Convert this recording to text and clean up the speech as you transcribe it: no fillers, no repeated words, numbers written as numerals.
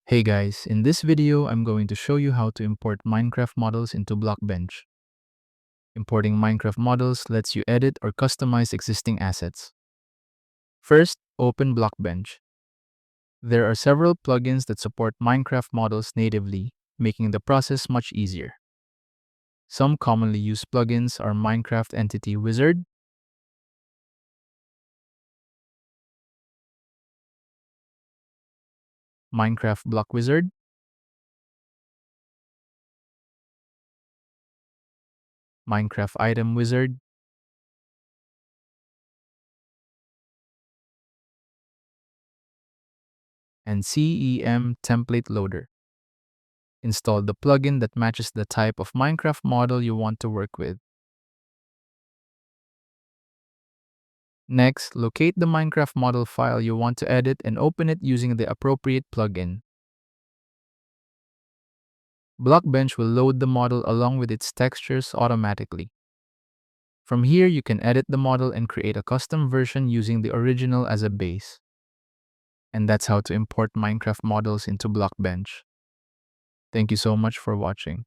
Hey guys, in this video, I'm going to show you how to import Minecraft models into Blockbench. Importing Minecraft models lets you edit or customize existing assets. First, open Blockbench. There are several plugins that support Minecraft models natively, making the process much easier. Some commonly used plugins are Minecraft Entity Wizard, Minecraft Block Wizard, Minecraft Item Wizard, and CEM Template Loader. Install the plugin that matches the type of Minecraft model you want to work with. Next, locate the Minecraft model file you want to edit and open it using the appropriate plugin. Blockbench will load the model along with its textures automatically. From here, you can edit the model and create a custom version using the original as a base. And that's how to import Minecraft models into Blockbench. Thank you so much for watching.